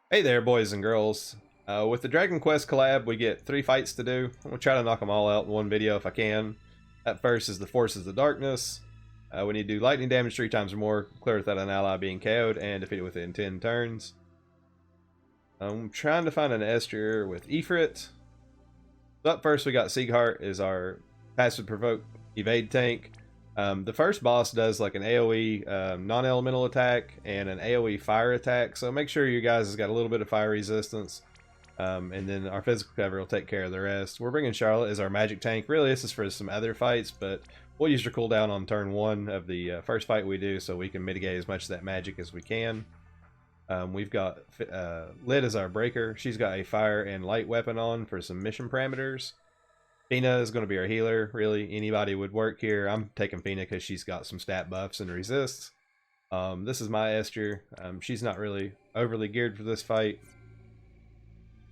Hey there, boys and girls. With the Dragon Quest collab, we get 3 fights to do. We'll try to knock them all out in one video if I can. At first is the Forces of Darkness. We need to do lightning damage 3 times or more, clear without an ally being KO'd, and defeat it within 10 turns. I'm trying to find an Esther with Ifrit. So up first we got Sieghart is our passive provoke evade tank. The first boss does like an AoE non-elemental attack and an AoE fire attack, so make sure you guys has got a little bit of fire resistance, and then our physical cover will take care of the rest. We're bringing Charlotte as our magic tank. Really, this is for some other fights, but we'll use her cooldown on turn 1 of the first fight we do, so we can mitigate as much of that magic as we can. We've got Lid as our breaker. She's got a fire and light weapon on for some mission parameters. Fina is going to be our healer. Really, anybody would work here. I'm taking Fina because she's got some stat buffs and resists. This is my Esther. She's not really overly geared for this fight.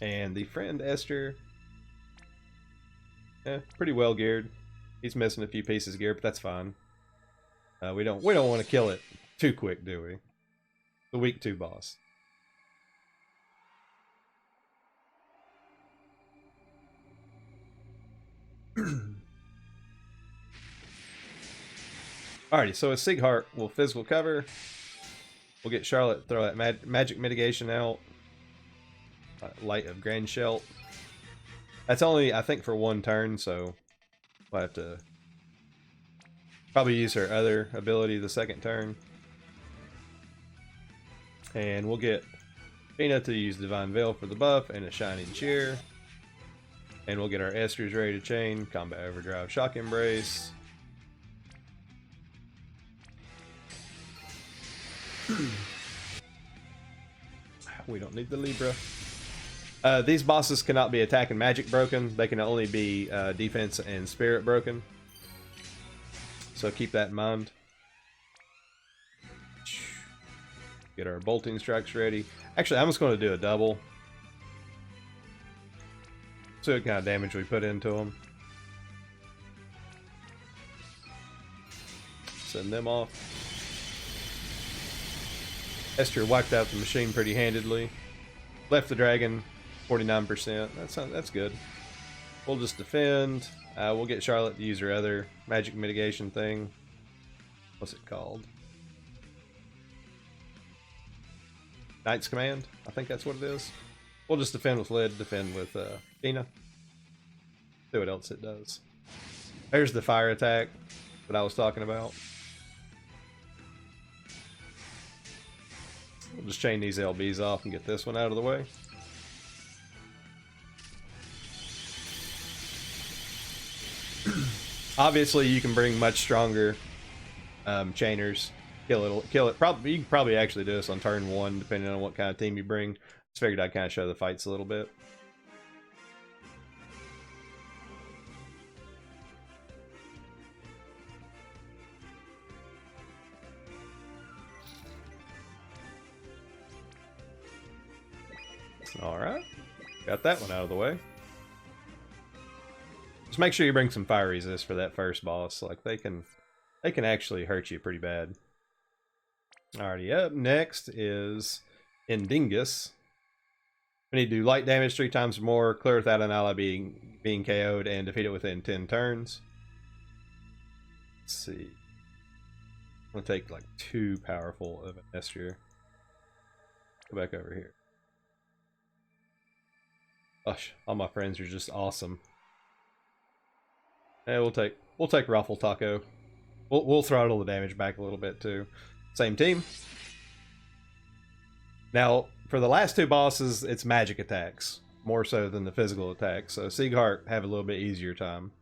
And the friend Esther, pretty well geared. He's missing a few pieces of gear, but that's fine. We don't want to kill it too quick, do we? The week 2 boss. Alrighty, so with Sieghart, we'll physical cover. We'll get Charlotte, throw that magic mitigation out. Light of Grand Shelt. That's only, I think, for 1 turn, so we'll have to probably use her other ability the second turn. And we'll get Fina to use Divine Veil for the buff and a Shining Cheer. And we'll get our Esters ready to chain. Combat Overdrive, Shock Embrace. We don't need the Libra. These bosses cannot be attack and magic broken. They can only be defense and spirit broken. So keep that in mind. Get our bolting strikes ready. Actually, I'm just going to do a double. See what kind of damage we put into them. Send them off. Esther wiped out the machine pretty handedly. Left the dragon 49%. That's good. We'll just defend. We'll get Charlotte to use her other magic mitigation thing. What's it called? Knight's Command. I think that's what it is. We'll just defend with Lid, defend with Fina. See what else it does. There's the fire attack that I was talking about. We'll just chain these LBs off and get this one out of the way. Obviously, you can bring much stronger chainers. Kill it. Probably you can probably actually do this on turn 1, depending on what kind of team you bring. Just figured I'd kind of show the fights a little bit. Alright, got that one out of the way. Just make sure you bring some fire resist for that first boss. Like they can actually hurt you pretty bad. Alrighty, up next is Indignus. We need to do light damage 3 times or more, clear without an ally being KO'd, and defeat it within 10 turns. Let's see. I'm gonna take like too powerful of an Esther. Go back over here. Gosh, all my friends are just awesome. Yeah, we'll take Ruffle Taco. We'll throttle the damage back a little bit too. Same team. Now, for the last 2 bosses, it's magic attacks more so than the physical attacks. So Sieghart have a little bit easier time.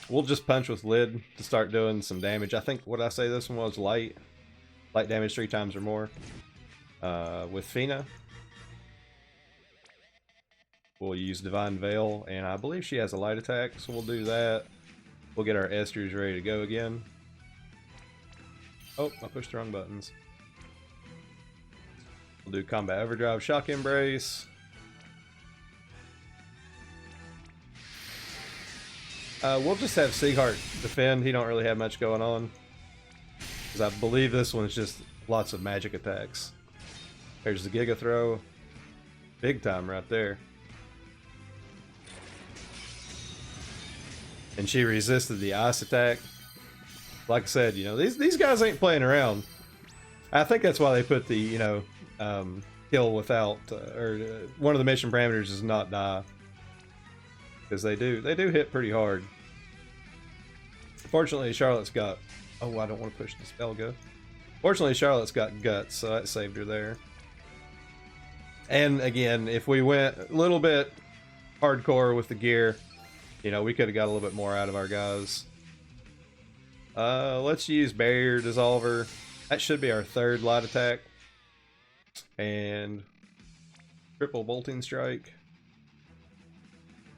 We'll just punch with Lid to start doing some damage. I think what I say this one was light damage 3 times or more. With Fina, we'll use Divine Veil, and I believe she has a light attack, so we'll do that. We'll get our Esters ready to go again. Oh, I pushed the wrong buttons. We'll do Combat Overdrive, Shock Embrace. We'll just have Sieghart defend. He don't really have much going on. Because I believe this one's just lots of magic attacks. There's the Giga Throw. Big time right there. And she resisted the ice attack. Like I said, you know, these guys ain't playing around. I think that's why they put the, you know, kill without, one of the mission parameters is not die. Because they do hit pretty hard. Fortunately, Charlotte's got, oh, I don't want to push the spell go. Fortunately, Charlotte's got guts, so that saved her there. And again, if we went a little bit hardcore with the gear, you know, we could have got a little bit more out of our guys. Let's use Barrier Dissolver. That should be our third light attack. And triple Bolting Strike.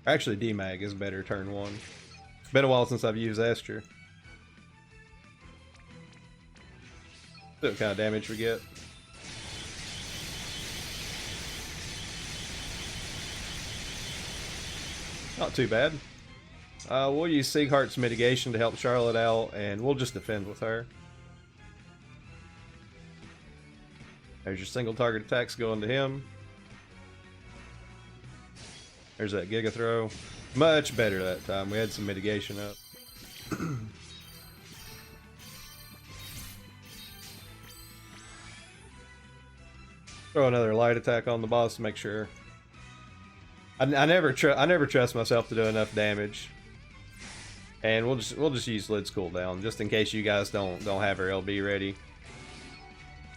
Actually, D-Mag is better turn one. It's been a while since I've used Esther. See what kind of damage we get. Not too bad. We'll use Sieghart's mitigation to help Charlotte out, and we'll just defend with her. There's your single target attacks going to him. There's that Giga Throw. Much better that time. We had some mitigation up. Throw another light attack on the boss to make sure. I never trust myself to do enough damage. And we'll just use Lid's cooldown just in case you guys don't have her LB ready.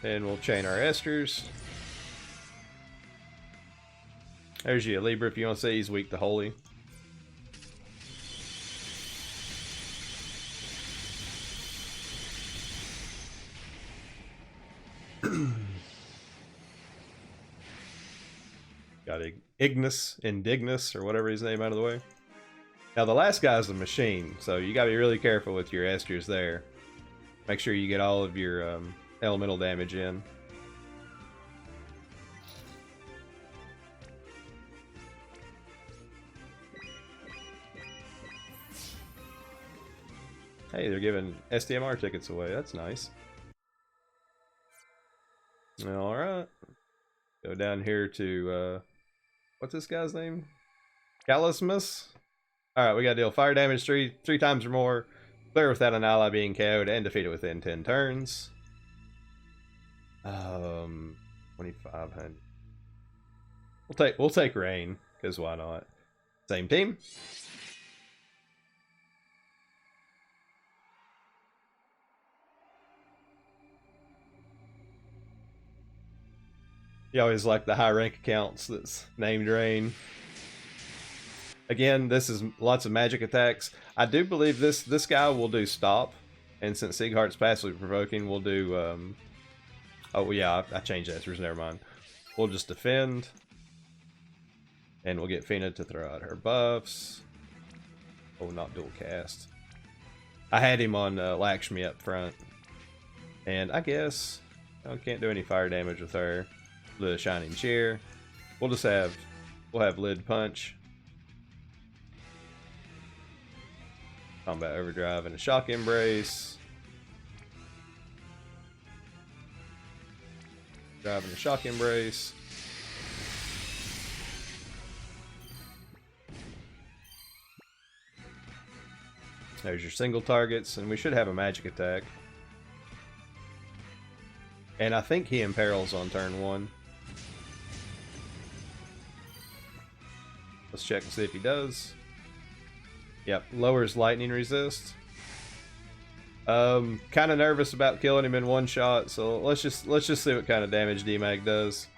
And we'll chain our Esters. There's you, Libra, if you want to say he's weak to Holy. Got Indignus, or whatever his name out of the way. Now the last guy's a machine, so you gotta be really careful with your Esters there. Make sure you get all of your elemental damage in. Hey, they're giving STMR tickets away. That's nice. Alright. Go down here to, what's this guy's name? Calamus? Alright, we gotta deal fire damage three times or more, clear without an ally being KO'd, and defeat it within 10 turns. 2500. We'll take rain, because why not? Same team. You always like the high rank accounts that's named Rain. Again, this is lots of magic attacks. I do believe this guy will do stop, and since Sieghart's passively provoking, we'll do oh yeah, I changed Esther's, never mind. We'll just defend, and we'll get Fina to throw out her buffs. Oh, not dual cast. I had him on Lakshmi up front, and I guess I can't do any fire damage with her. The Shining Chair. We'll have Lid Punch, Combat Overdrive, and a Shock Embrace. Drive and a Shock Embrace. There's your single targets, and we should have a magic attack. And I think he imperils on turn 1. Let's check and see if he does. Yep, lowers lightning resist. Kind of nervous about killing him in one shot, so let's just see what kind of damage D-Mag does.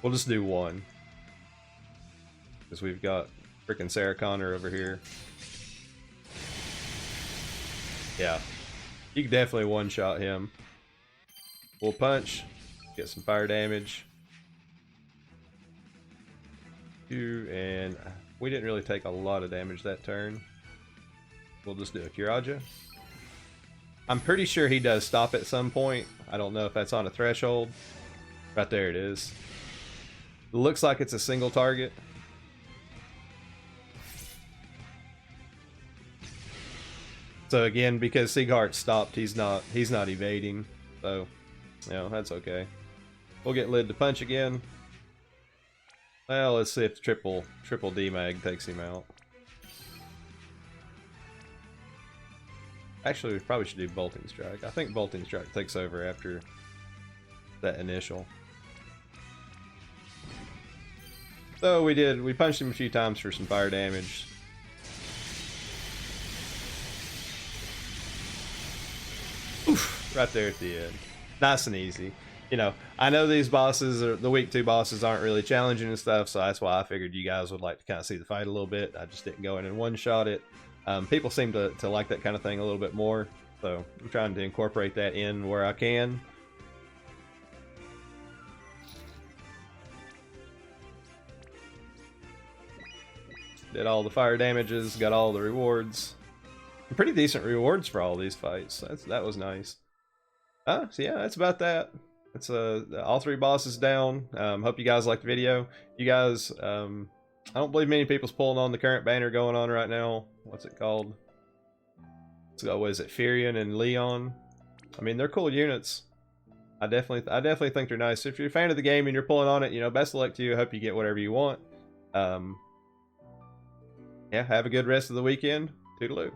We'll just do 1. Because we've got freaking Sarah Connor over here. Yeah. You can definitely one-shot him. We'll punch, get some fire damage. And we didn't really take a lot of damage that turn. We'll just do a Kiraja. I'm pretty sure he does stop at some point. I don't know if that's on a threshold. Right there it is. It looks like it's a single target. So again, because Sieghart stopped, he's not evading. So, you know, that's okay. We'll get Lid to punch again. Well, let's see if triple D-Mag takes him out. Actually, we probably should do Bolting Strike. I think Bolting Strike takes over after that initial. So we punched him a few times for some fire damage. Oof, right there at the end. Nice and easy. You know, I know these bosses, the week 2 bosses, aren't really challenging and stuff, so that's why I figured you guys would like to kind of see the fight a little bit. I just didn't go in and one-shot it. People seem to like that kind of thing a little bit more, so I'm trying to incorporate that in where I can. Did all the fire damages, got all the rewards. Pretty decent rewards for all these fights. That was nice. So yeah, that's about that. It's all 3 bosses down. Hope you guys liked the video. You guys, I don't believe many people's pulling on the current banner going on right now. What's it called? So what is it, Furion and Leon? I mean, they're cool units. I definitely think they're nice. If you're a fan of the game and you're pulling on it, you know, best of luck to you. I hope you get whatever you want. Yeah, have a good rest of the weekend. Toodaloo.